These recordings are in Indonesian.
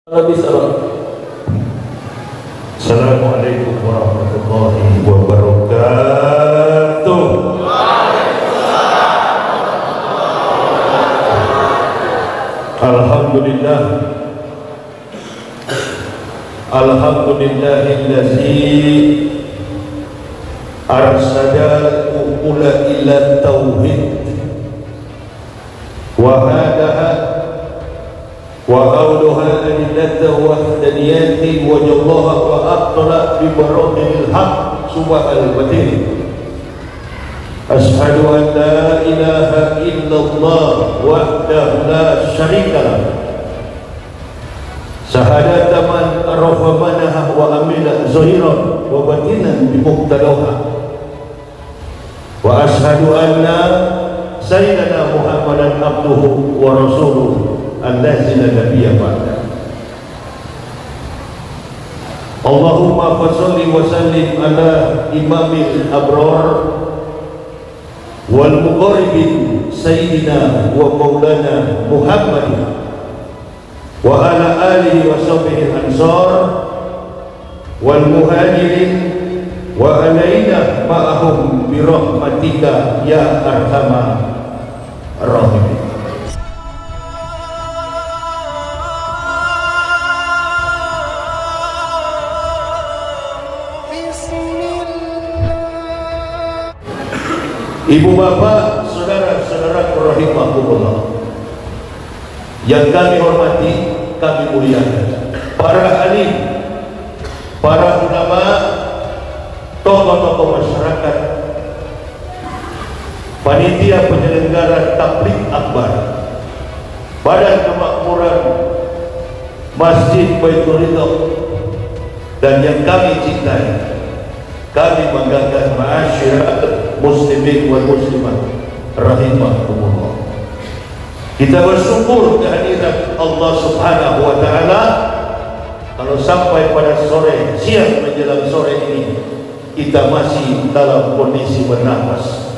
Assalamualaikum warahmatullahi wabarakatuh. Alhamdulillah, alhamdulillahillazi arsala ula ila tauhid wa hadaha وأولها أدلة وحدانيات وجلها وأبطل ببراهين الحق سبح البديع. أشهد أن لا إله إلا الله وحده لا شريك له شهادة من عرف منها وعمل ظاهرا وباطنا بمقتضاها. وأشهد أن سيدنا محمدا عبده ورسوله الذي لا نبي بعده. اللهم صل وسلم على إمام الأبرار والمقرب سيدنا ومولانا محمد وعلى آله وصحبه الأنصار والمهاجرين وعلينا معهم برحمتك يا أرحم الراحمين. Ibu bapak, saudara-saudara rahimakumullah yang kami hormati, kami muliakan, para alim, para ulama, tokoh-tokoh masyarakat, panitia penyelenggara tabligh akbar, Badan Kemakmuran Masjid Baitul Ridha, dan yang kami cintai, kami banggakan, ma'asyiral muslimin wal muslimat rahimakumullah. Kita bersyukur kehadiran Allah Subhanahu wa taala. Kalau sampai pada sore, siang menjelang sore ini kita masih dalam kondisi bernafas,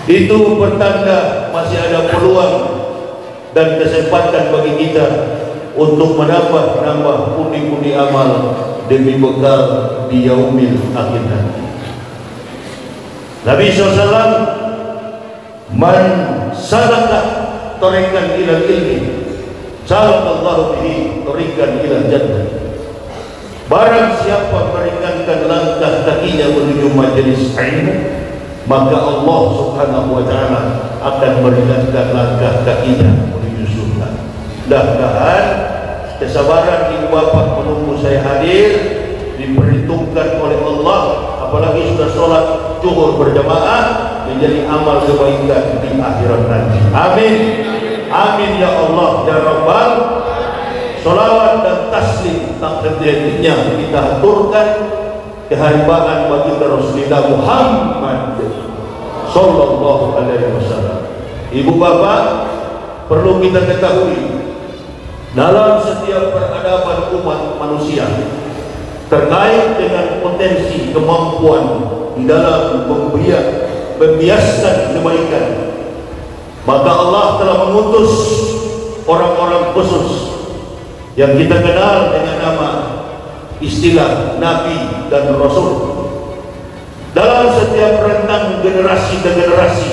itu pertanda masih ada peluang dan kesempatan bagi kita untuk menambah pundi-pundi amal demi bekal di yaumil akhir nanti. Nabi SAW, man salaka tariqan ila ilmi salakallahu bihi tariqan ila jannah. Barang siapa meringankan langkah kakinya menuju majelis ilmu, maka Allah Subhanahu wa taala akan meringankan langkah kakinya menuju surga. Mudah-mudahan kesabaran ibu bapak menunggu saya hadir diperhitungkan oleh Allah, apalagi sudah sholat zuhur berjamaah, menjadi amal kebaikan di akhirat nanti. Amin, amin ya Allah ya Rabbal. Sholawat dan taslim tak henti-hentinya kita aturkan keharibaan baginda Rasulullah Muhammad sallallahu alaihi wasallam. Ibu bapak, perlu kita ketahui, dalam setiap peradaban umat manusia terkait dengan potensi kemampuan di dalam membiaskan kebaikan, maka Allah telah mengutus orang-orang khusus yang kita kenal dengan nama istilah Nabi dan Rasul. Dalam setiap rentang generasi ke generasi,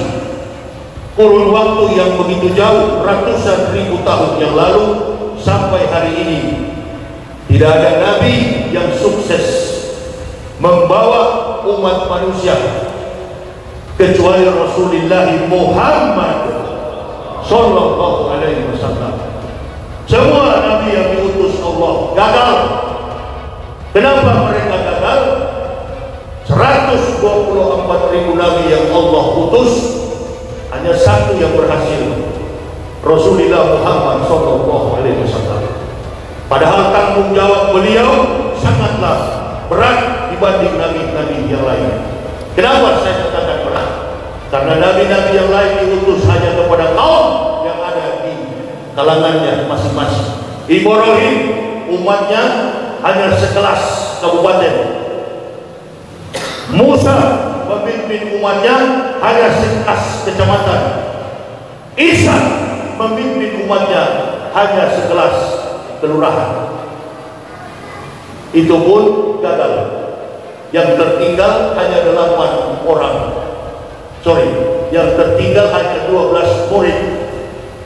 kurun waktu yang begitu jauh, ratusan ribu tahun yang lalu sampai hari ini, tidak ada nabi yang sukses membawa umat manusia kecuali Rasulullah Muhammad sallallahu alaihi wasallam. Semua nabi yang diutus Allah gagal. Kenapa mereka gagal? 124.000 nabi yang Allah utus, hanya satu yang berhasil, Rasulullah Muhammad sallallahu alaihi wasallam. Padahal tanggung jawab beliau sangatlah berat dibanding nabi-nabi yang lain. Kenapa saya katakan berat? Karena nabi-nabi yang lain diutus hanya kepada kaum yang ada di kalangannya masing-masing. Ibrahim umatnya hanya sekelas kabupaten. Musa memimpin umatnya hanya sekelas kecamatan. Isa memimpin umatnya hanya sekelas kelurahan. Itu pun gagal. Yang tertinggal hanya 8 orang. Yang tertinggal hanya 12 murid.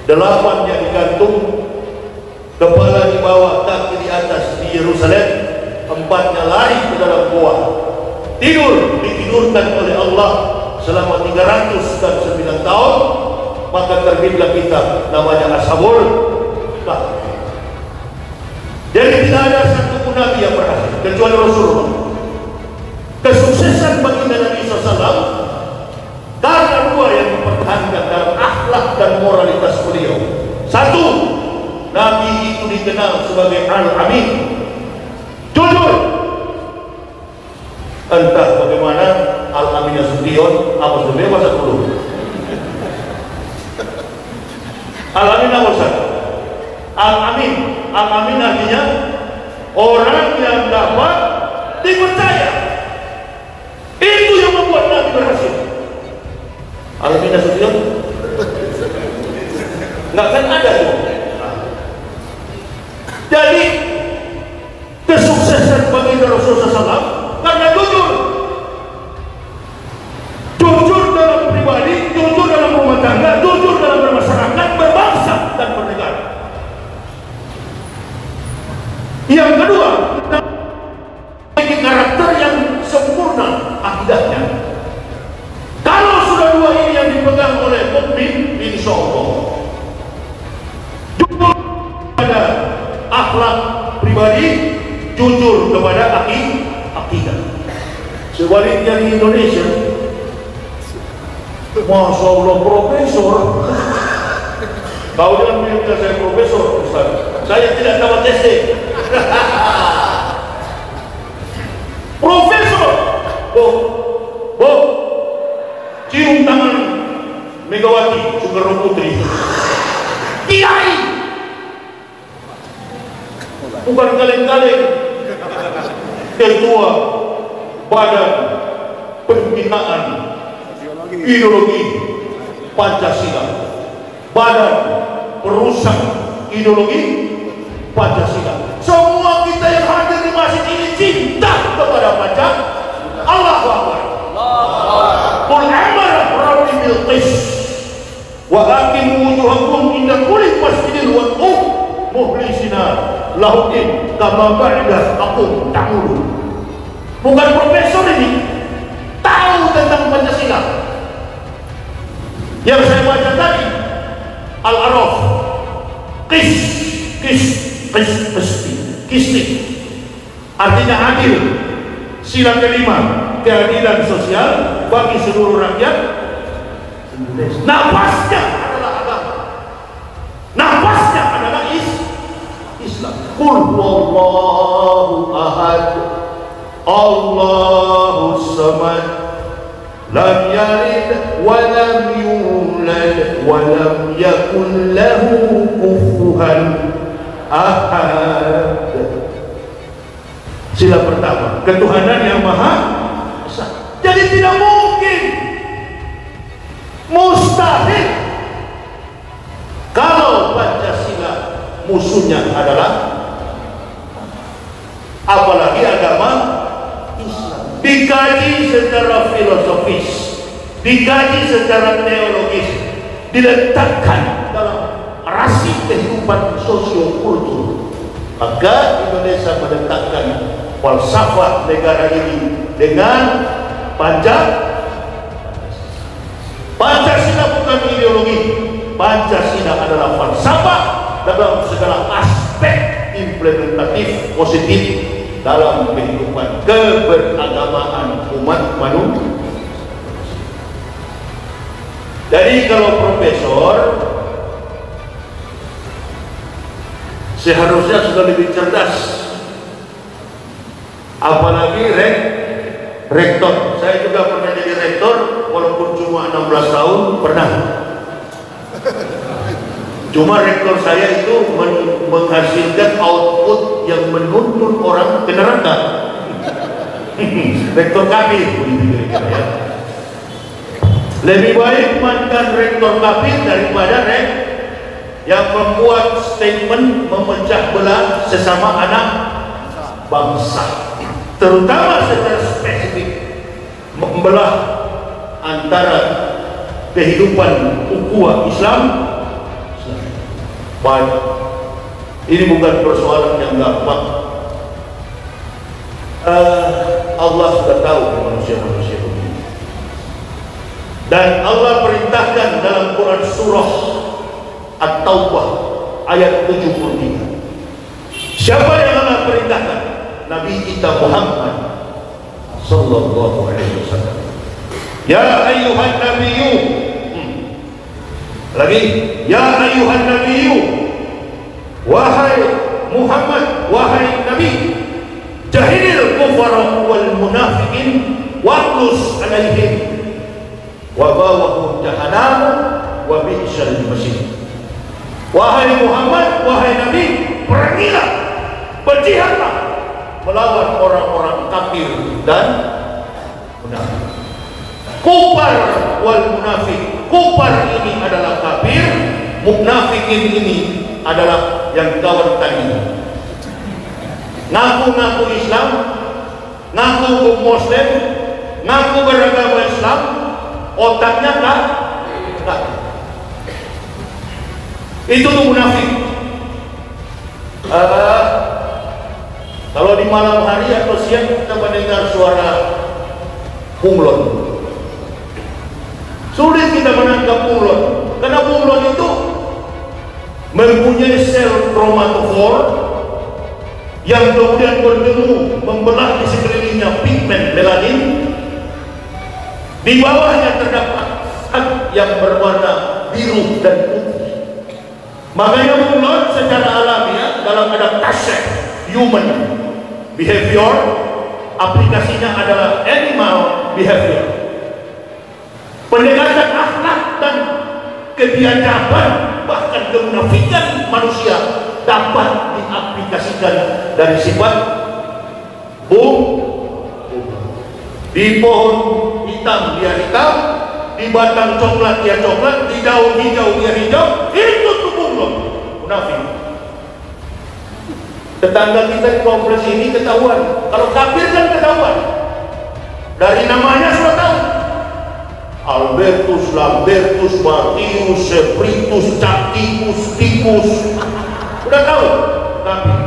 8-nya digantung, kepala di bawah, kaki di atas di Yerusalem. 4-nya lari ke dalam gua. Ditidurkan oleh Allah selama 309 tahun. Maka terbitlah kitab namanya Ashabul Kahfi. Jadi tidak ada satu pun nabi yang berhasil kecuali Rasulullah. Kesuksesan baginda Nabi SAW karena 2 yang dipertahankan dalam akhlak dan moralitas beliau. 1, Nabi itu dikenal sebagai Al-Amin, jujur. Entah bagaimana Al-Amin Nasution, apa sudah masa dulu. Al-Amin nomor 1. Al-Amin artinya orang yang dapat dipercaya. Itu yang membuat Nabi berhasil. Al-Amin Nasution nggak kan ada tuh. Jadi kesuksesan bagi Rasulullah SAW karena jujur dalam pribadi, jujur dalam rumah tangga, jujur dalam bermasyarakat, berbangsa dan bernegara. Yang kedua, memiliki karakter yang sempurna akidahnya. Kalau sudah 2 ini yang dipegang oleh mukmin, insya Allah jujur pada akhlak pribadi, jujur kepada akidah. Sebaliknya di Indonesia, Masya Allah, profesor. Kau jangan bilang saya profesor, Ustaz. Saya tidak tamat SD. Profesor, cium tangan Megawati Soekarno Putri. Kiai, bukan kaleng-kaleng. Ketua Badan Pembinaan Ideologi Pancasila, Badan Perusak Ideologi Pancasila. Semua kita yang hadir di masjid ini cinta kepada Pancasila. Allahu Akbar. Qul amara rabbi bil qis wa aqimu wujuhakum inda kulli masjidin wa mukhlisina lahudin kama ba'da akum ta'mulu. Bukan profesor ini, tahu tentang Pancasila. Yang saya baca tadi Al-Araf, Qisti artinya adil. Sila kelima, keadilan sosial bagi seluruh rakyat. Nafasnya adalah agama, nafasnya adalah Islam. Qul huwallahu ahad, Allahus samad, lam yalid wa lam yulad wa lam yakul lahu kufuwan ahad. Sila pertama, ketuhanan yang maha esa. Jadi tidak mungkin, mustahil kalau Pancasila musuhnya adalah apalagi agama Islam. Dikaji secara filosofis, dikaji secara teologis, diletakkan dalam rasi kehidupan sosio-kultur. Maka Indonesia meletakkan falsafah negara ini dengan Pancasila bukan ideologi. Pancasila adalah falsafah dalam segala aspek implementatif positif dalam kehidupan keberagamaan umat manusia. Jadi kalau profesor seharusnya sudah lebih cerdas, apalagi rektor. Saya juga pernah jadi rektor, walaupun cuma 16 tahun pernah. Cuma rektor saya itu menghasilkan output yang menuntun orang ke neraka. Rektor kafir, ya. Lebih baik mantan rektor kafir daripada yang membuat statement memecah belah sesama anak bangsa, terutama secara spesifik membelah antara kehidupan ukhuwah Islam. Baik, ini bukan persoalan yang gampang. Allah sudah tahu manusia-manusia ini, dan Allah perintahkan dalam Quran surah At-Taubah ayat 73. Siapa yang Allah perintahkan? Nabi kita Muhammad sallallahu alaihi wasallam. Ya ayyuhan nabiyyu, lagi, ya ayyuhan nabiyyu, wahai Muhammad, wahai Nabi, jahilil kufara wal munafiqin waqlus alaihim wa bawahum jahannam wa bi'sal masir. Wahai Muhammad, wahai Nabi, perangilah, berjihadlah melawan orang-orang kafir dan munafik. Kufar wal munafik, kufar ini adalah kafir, munafikin ini adalah yang kawan tadi, ngaku-ngaku Islam, ngaku Muslim, ngaku beragama Islam, otaknya tak. Itu tuh munafik. Kalau di malam hari atau siang kita mendengar suara bunglon, sulit kita menangkap bunglon, karena bunglon itu mempunyai sel kromatofor yang kemudian bertemu membelah di sekelilingnya pigmen melanin. Di bawahnya terdapat zat yang berwarna biru dan putih. Makanya bunglon secara alamiah dalam adaptasi human behavior, aplikasinya adalah animal behavior. Pendekatan akhlak dan kebiadaban, bahkan kemunafikan manusia dapat diaplikasikan dari sifat di pohon hitam dia hitam, di batang coklat dia coklat, di daun hijau dia hijau. Itu tuh bunglon, munafik. Tetangga kita di kompleks ini ketahuan. Kalau kafir kan ketahuan, dari namanya sudah tahu. Albertus, Lambertus, Martius, Sepritus, Cacticus, Ticus, udah tahu kafir.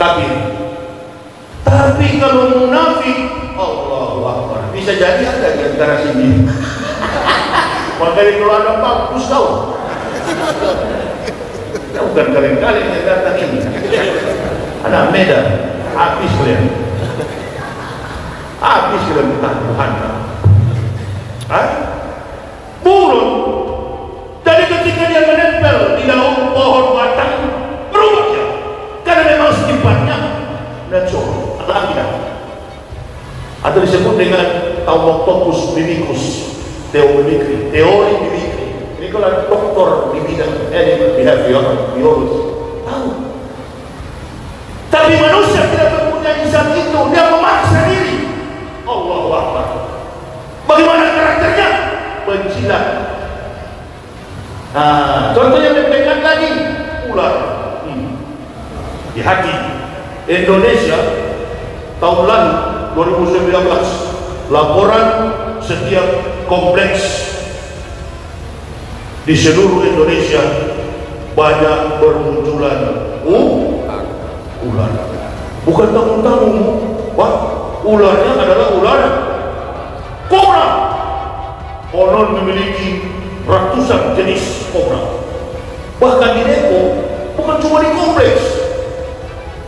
Kafir. Tapi kalau munafik, Allahu Akbar, bisa jadi ada di antara sini. Makanya kalau ada bagus tahu. Ya, bukan kali-kali yang datang ini. Anak Medan, habis kalian. Habis kalian Tuhan. Burung. Jadi ketika dia menempel di daun pohon batang, berubah dia. Karena memang sifatnya natural, alamiah. Atau disebut dengan Taumoctopus mimicus, teori mimikri. Ini kalau dokter di bidang animal behavior, biologi, tahu. Tapi manusia tidak mempunyai zat itu, dia memaksa diri. Allahu Akbar. Bagaimana karakternya? Penjilat. Contoh yang lebih dekat lagi, ular. Di hati Indonesia tahun lalu 2019, laporan setiap kompleks di seluruh Indonesia banyak bermunculan ular. Bukan tamu-tamu, wah, ularnya adalah ular kobra. Konon memiliki ratusan jenis kobra. Bahkan di Depok, bukan cuma di kompleks.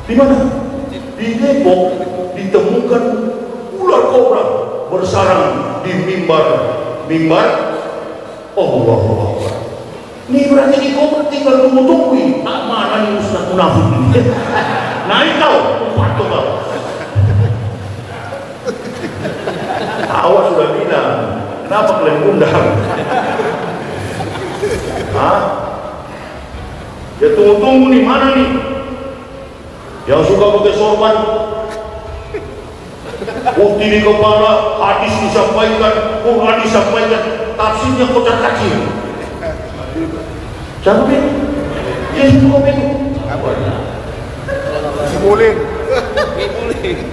Di mana? Di Depok ditemukan ular kobra bersarang di mimbar Allahu Akbar. Ini berarti di kobra tinggal tunggu-tungguin. Mana nih Ustaz munafik ini? Naik kau, patuh kau. Awas sudah bilang, kenapa kalian undang? Ya tunggu-tunggu nih, mana nih? Yang suka pakai sorban, putih di kepala, hadis disampaikan, Quran disampaikan, tafsirnya kocar kacir. Siapa itu? Dia suka itu. Apa? Simulin.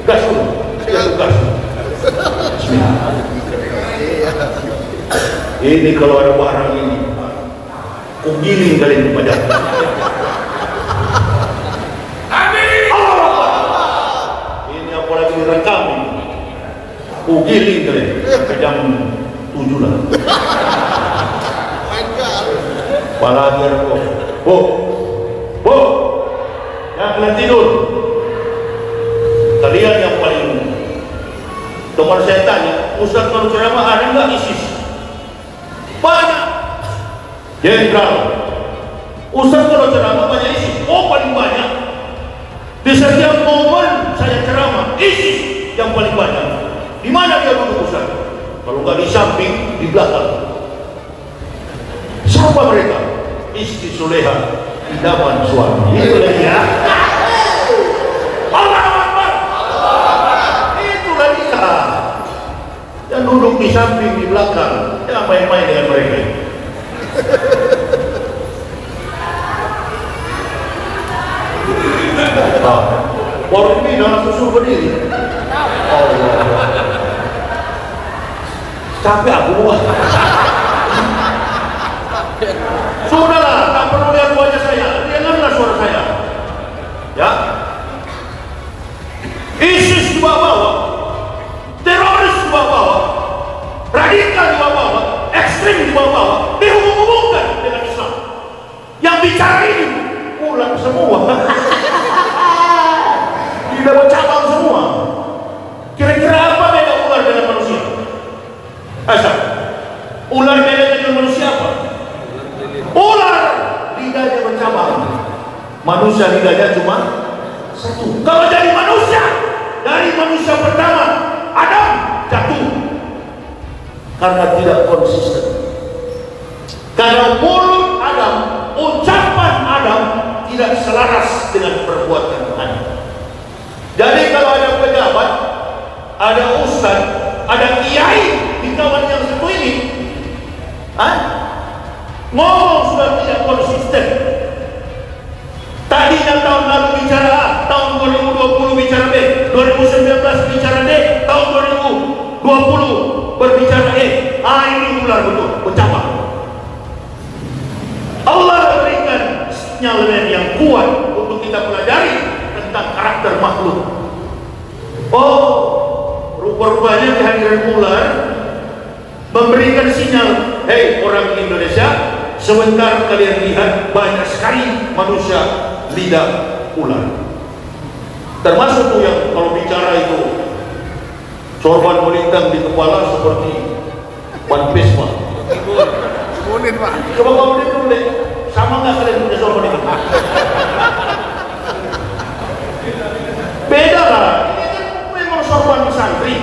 Gas dulu. Gas. Ini kalau ada barang ini, kugiling kalian kepada. Ini apalagi direkam ini. Kugiling kalian ke jam 7 lah. Apalagi ada kok. Bu, yang kalian tidur. Kalian yang paling. Teman saya tanya, Ustaz kalau ceramah ada nggak ISIS? Banyak. Jenderal, Ustaz kalau ceramah banyak ISIS. Oh, paling banyak. Di setiap momen saya ceramah, ISIS yang paling banyak. Di mana dia duduk Ustaz? Kalau nggak di samping, di belakang. Siapa mereka? Istri Soleha, idaman suami. Itulah dia. Allah Akbar. Itulah dia. Yang duduk di samping, di belakang. Jangan main-main dengan mereka. Orang ini dalam susul berdiri. Allah. Capek aku. Sudahlah, tak perlu lihat wajah saya. Dengarlah suara saya. Ya. ISIS di bawah-bawah, teroris di bawah-bawah, radikal di bawah-bawah, ekstrim di bawah-bawah, dihubung-hubungkan dengan Islam. Yang bicara ini ular semua. Tidak bercabang semua. Kira-kira apa beda ular dengan manusia? Asal ular beda dengan manusia apa? Ular lidahnya bercabang, manusia lidahnya cuma satu. Kalau dari manusia pertama Adam jatuh karena tidak konsisten. Karena mulut Adam, ucapan Adam tidak selaras dengan perbuatan Adam. Jadi kalau ada pejabat, ada ustaz, ada kiai di kawan yang satu ini, ngomong sudah tidak konsisten. Tadinya tahun lalu bicara A, tahun 2020 bicara B, 2019 bicara D, tahun 2020 berbicara E. Ini ular betul, bercabang. Allah berikan sinyalemen yang kuat untuk kita pelajari tentang karakter makhluk. Oh, rupa-rupanya kehadiran ular memberikan sinyal, hei orang Indonesia, sebentar kalian lihat banyak sekali manusia lidah ular. Termasuk tuh yang kalau bicara itu sorban melintang di kepala seperti One Piece Pak. Simulin Pak. Coba kamu lihat dulu deh, sama nggak kalian punya sorban itu? Beda lah. Ini kan memang sorban santri.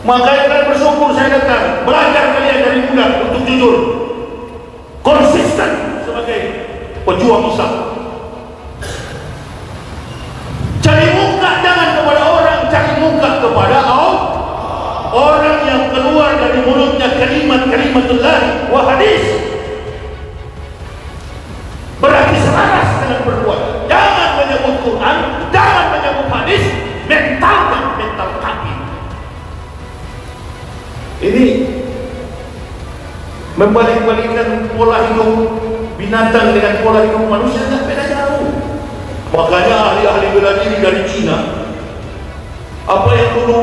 Makanya kalian bersyukur saya datang, belajar kalian dari muda untuk jujur, konsisten sebagai pejuang Islam. Cari muka jangan kepada orang, cari muka kepada Allah. Orang yang keluar dari mulutnya kalimat-kalimatullah wa hadis berarti selaras dengan perbuatan. Jangan menyebut Quran, jangan menyebut hadis, mental kaki. Ini membalik-balikkan pola hidup binatang dengan pola hidup manusia, tidak beda jauh. Makanya ahli-ahli bela diri dari Cina, apa yang dulu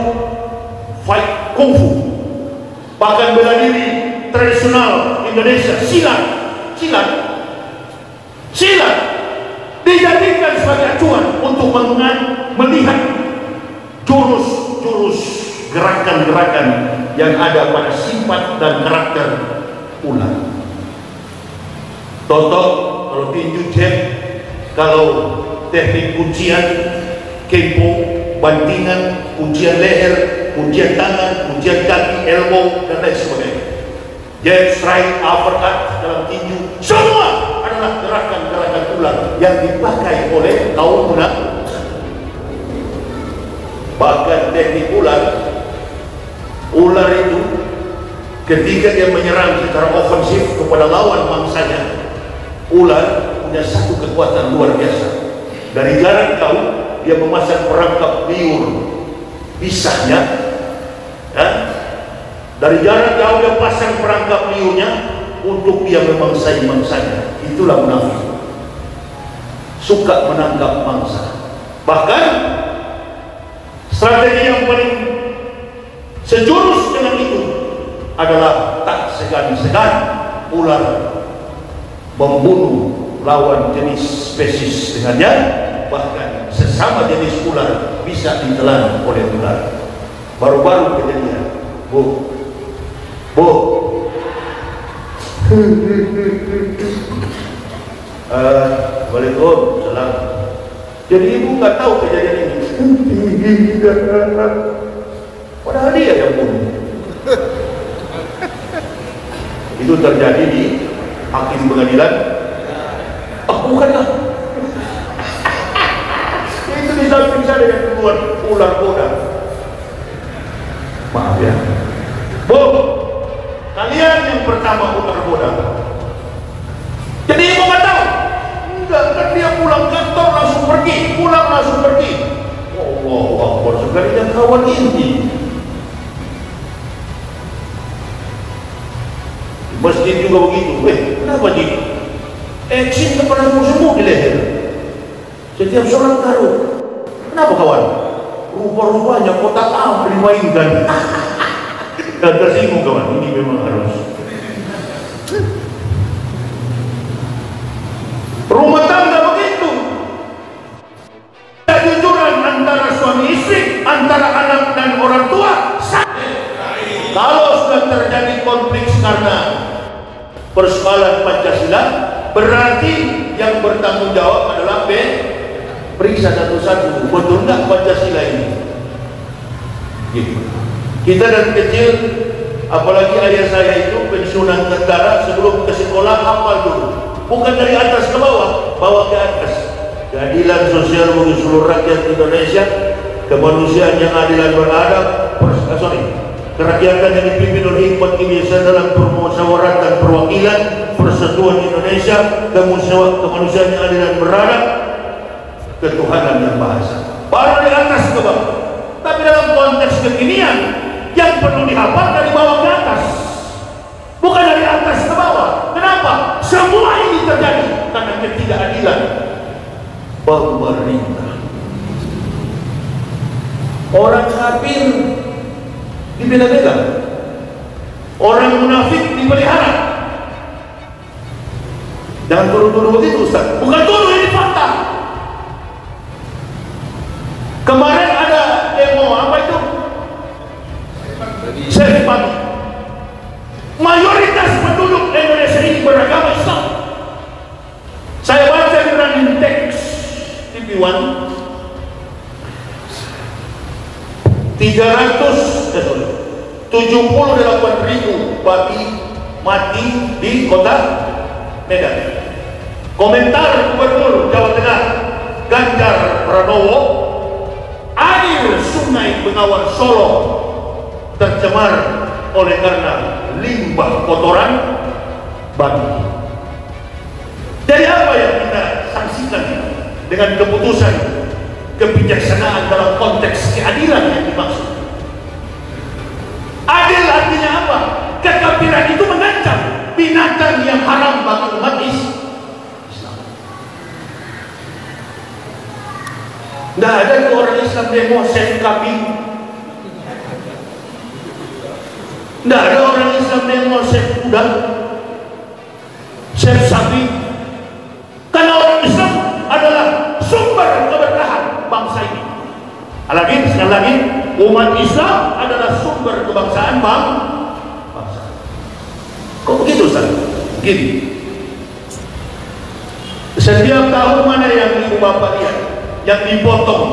fight kungfu, bahkan bela diri tradisional Indonesia, silat dijadikan sebagai acuan untuk melihat jurus-jurus gerakan-gerakan yang ada pada sifat dan karakter ular. Contoh, kalau tinju jab, kalau teknik kuncian, kempo, bantingan, kuncian leher, kuncian tangan, kuncian kaki, elbow, dan lain sebagainya. Jab, strike, uppercut dalam tinju, semua adalah gerakan-gerakan ular yang dipakai oleh kaum munafik. Bahkan teknik ular itu ketika dia menyerang secara ofensif kepada lawan mangsanya, Ular punya satu kekuatan luar biasa. Dari jarak jauh dia memasang perangkap liur pisahnya, ya. Dari jarak jauh dia pasang perangkap liurnya untuk dia memangsai mangsanya. Itulah munafik, suka menangkap mangsa. Bahkan strategi yang paling sejurus dengan itu adalah tak segan-segan ular membunuh lawan jenis spesies dengannya. Bahkan sesama jenis ular bisa ditelan oleh ular. Baru-baru kejadian, Bu, Waalaikumsalam. Jadi ibu nggak tahu kejadian ini. Padahal dia yang bunuh. Itu terjadi di hakim pengadilan. Bukanlah. Itu di samping saya yang keluar ular bodas. Maaf ya, Bu, kalian yang pertama ular bodas. Jadi ibu nggak tahu. Enggak, kan dia pulang kantor langsung pergi, pulang langsung pergi. Allahu Akbar, sekali yang kawan ini. Masjid juga begitu. Kenapa gitu? Eksin kepada musuhmu di leher. Setiap sholat taruh. Kenapa kawan? Rupa-rupanya kotak amal dimainkan. Dan tersinggung kawan. Ini memang harus. Rumah tangga begitu. Kejujuran antara suami istri, antara anak dan orang tua. Kalau sudah terjadi konflik karena persoalan Pancasila, berarti yang bertanggung jawab adalah periksa satu-satu, betul nggak Pancasila ini? Gitu. Kita dari kecil, apalagi ayah saya itu pensiunan tentara, sebelum ke sekolah hafal dulu, bukan dari atas ke bawah, bawah ke atas. Keadilan sosial bagi seluruh rakyat Indonesia, kemanusiaan yang adil dan beradab, kerakyatan yang dipimpin oleh hikmat kebiasaan dalam permusyawaratan perwakilan, persatuan Indonesia, kemanusiaan yang adil dan beradab, ketuhanan yang Maha Esa. Baru dari atas ke bawah. Tapi dalam konteks kekinian, yang perlu dihafal dari bawah ke atas, bukan dari atas ke bawah. Kenapa? Semua ini terjadi karena ketidakadilan pemerintah. Orang kafir dibela-bela, orang munafik dipelihara. Jangan tuduh-tuduh begitu, Ustaz. Bukan tuduh, ini fakta. Kemarin ada demo apa itu? Safe Pagi. Mayoritas penduduk Indonesia ini beragama Islam. Saya baca di running text TV One, 78.000 babi mati di kota Medan. Komentar Gubernur Jawa Tengah Ganjar Pranowo, air sungai Bengawan Solo tercemar oleh karena limbah kotoran babi. Jadi apa yang kita sanksikan dengan keputusan kebijaksanaan dalam konteks keadilan yang dimaksud? Adil artinya apa? Kekafiran itu mengancam binatang yang haram bagi umat Islam. Tidak ada itu orang Islam demo save kambing. Tidak ada orang Islam demo save kuda, save sapi. Karena orang Islam adalah sumber keberkahan bangsa ini. Sekali lagi, umat Islam adalah sumber kebangsaan bangsa. Kok begitu, Ustaz? Begini. Setiap tahun mana yang ibu bapak lihat yang dipotong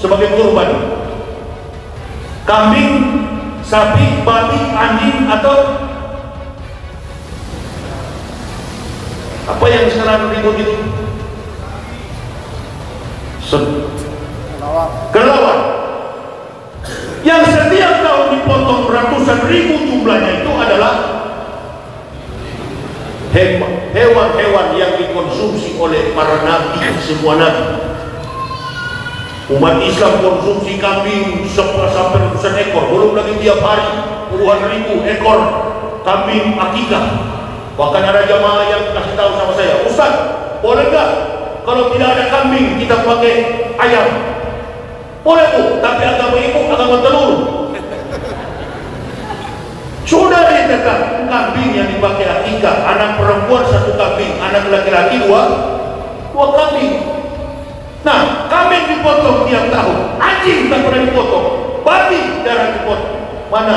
sebagai kurban? Kambing, sapi, babi, anjing, atau apa yang sekarang ribut itu? Kelelawar. Yang setiap tahun dipotong ratusan ribu jumlahnya itu adalah hewan. hewan-hewan yang dikonsumsi oleh para nabi, semua nabi. Umat Islam konsumsi kambing sampai ratusan ekor, belum lagi tiap hari puluhan ribu ekor kambing akikah. Bahkan ada jamaah yang kasih tahu sama saya, Ustaz, boleh nggak kalau tidak ada kambing kita pakai ayam? Boleh Bu, tapi agama ibu agama telur. Sudah dikatakan kambing yang dipakai akikah, anak perempuan satu kambing, anak laki-laki dua kambing. Nah, kambing dipotong tiap tahun, anjing tak pernah dipotong, babi jarang dipotong. Mana?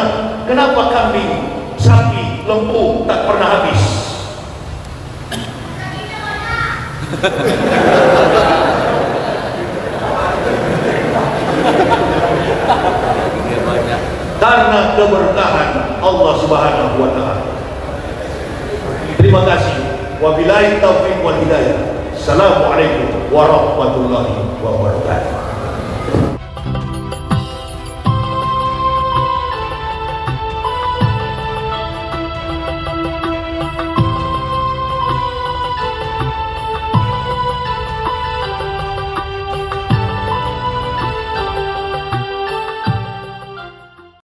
Kenapa kambing, sapi, lembu tak pernah habis? Karena keberkahan Allah Subhanahu wa taala. Terima kasih. Wabillahi taufiq wal hidayah. Assalamualaikum warahmatullahi wabarakatuh.